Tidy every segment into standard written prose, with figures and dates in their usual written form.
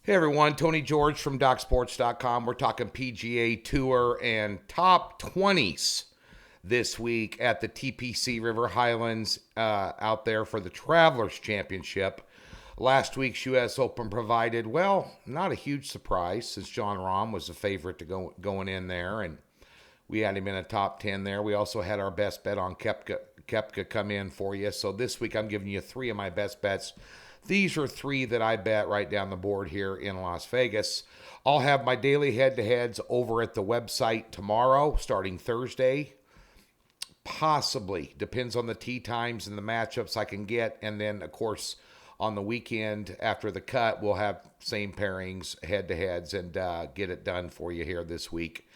Hey everyone, Tony George from DocSports.com. We're talking PGA Tour and top 20s this week at the TPC River Highlands out there for the Travelers Championship. Last week's U.S. Open provided, well, not a huge surprise since Jon Rahm was the favorite to going in there, and we had him in a top 10 there. We also had our best bet on Koepka come in for you. So this week I'm giving you three of my best bets. These are three that I bet right down the board here in Las Vegas. I'll have my daily head-to-heads over at the website tomorrow, starting Thursday. Possibly. Depends on the tee times and the matchups I can get. And then, of course, on the weekend after the cut, we'll have same pairings, head-to-heads, and get it done for you here this week.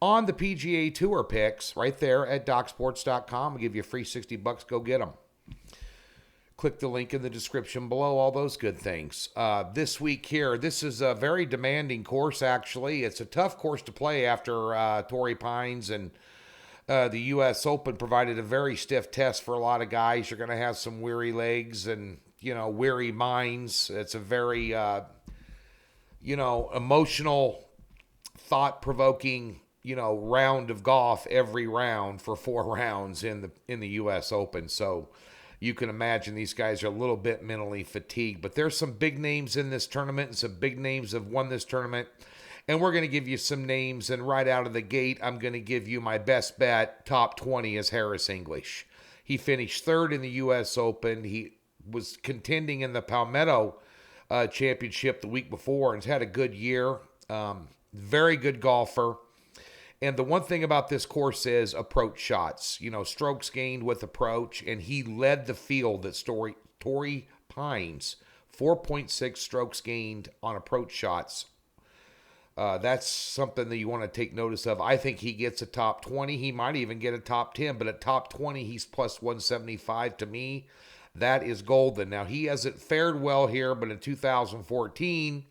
On the PGA Tour picks, right there at DocSports.com, I'll give you a free $60. Go get them. Click the link in the description below, all those good things. This week here, this is a very demanding course, actually. It's a tough course to play after Torrey Pines and the U.S. Open provided a very stiff test for a lot of guys. You're going to have some weary legs and, weary minds. It's a very, emotional, thought-provoking, round of golf every round for 4 rounds in the U.S. Open. So you can imagine these guys are a little bit mentally fatigued. But there's some big names in this tournament, and some big names have won this tournament. And we're going to give you some names. And right out of the gate, I'm going to give you my best bet. Top 20 is Harris English. He finished third in the U.S. Open. He was contending in the Palmetto Championship the week before and has had a good year. Very good golfer. And the one thing about this course is approach shots. Strokes gained with approach, and he led the field at Torrey Pines. 4.6 strokes gained on approach shots. That's something that you want to take notice of. I think he gets a top 20. He might even get a top 10, but at top 20, he's plus 175. To me, that is golden. Now, he hasn't fared well here, but in 2014...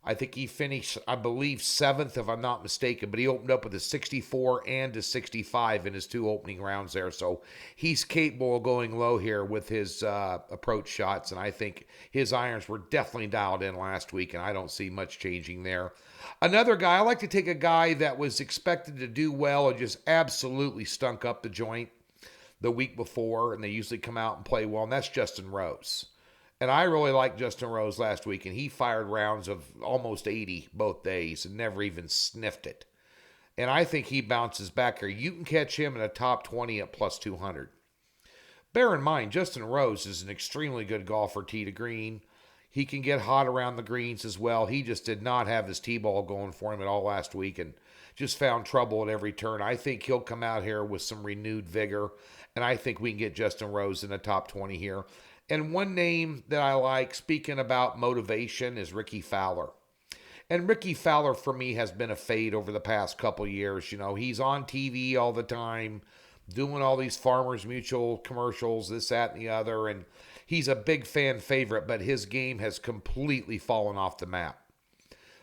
I think he finished, I believe, 7th, if I'm not mistaken. But he opened up with a 64 and a 65 in his 2 opening rounds there. So he's capable of going low here with his approach shots. And I think his irons were definitely dialed in last week, and I don't see much changing there. Another guy, I like to take a guy that was expected to do well and just absolutely stunk up the joint the week before. And they usually come out and play well, and that's Justin Rose. And I really liked Justin Rose last week, and he fired rounds of almost 80 both days and never even sniffed it. And I think he bounces back here. You can catch him in a top 20 at plus 200. Bear in mind, Justin Rose is an extremely good golfer tee to green. He can get hot around the greens as well. He just did not have his tee ball going for him at all last week and just found trouble at every turn. I think he'll come out here with some renewed vigor, and I think we can get Justin Rose in the top 20 here. And one name that I like, speaking about motivation, is Ricky Fowler. And Ricky Fowler, for me, has been a fade over the past couple years. He's on TV all the time, doing all these Farmers Mutual commercials, this, that, and the other. And he's a big fan favorite, but his game has completely fallen off the map.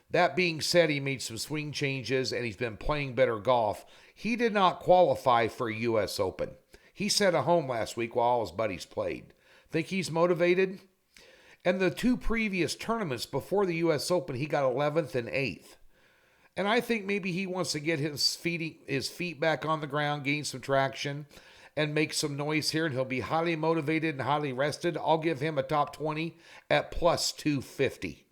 That being said, he made some swing changes, and he's been playing better golf. He did not qualify for a U.S. Open. He sat at home last week while all his buddies played. Think he's motivated? And the 2 previous tournaments before the U.S. Open, he got 11th and 8th. And I think maybe he wants to get his feet back on the ground, gain some traction, and make some noise here, and he'll be highly motivated and highly rested. I'll give him a top 20 at plus 250.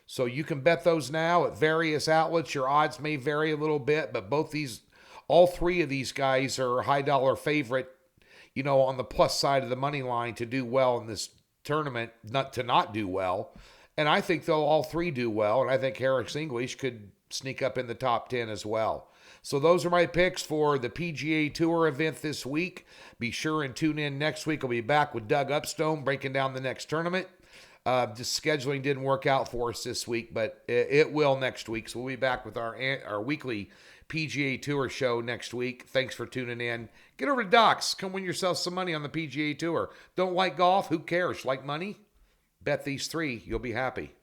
So you can bet those now at various outlets. Your odds may vary a little bit, but all 3 of these guys are high dollar favorite, on the plus side of the money line to do well in this tournament, not do well. And I think they'll all 3 do well, and I think Harris English could sneak up in the top 10 as well. So those are my picks for the PGA Tour event this week. Be sure and tune in next week. I'll be back with Doug Upstone breaking down the next tournament. Just scheduling didn't work out for us this week, but it will next week. So we'll be back with our weekly PGA Tour show next week. Thanks for tuning in. Get over to Docs. Come win yourself some money on the PGA Tour. Don't like golf? Who cares? Like money? Bet these 3. You'll be happy.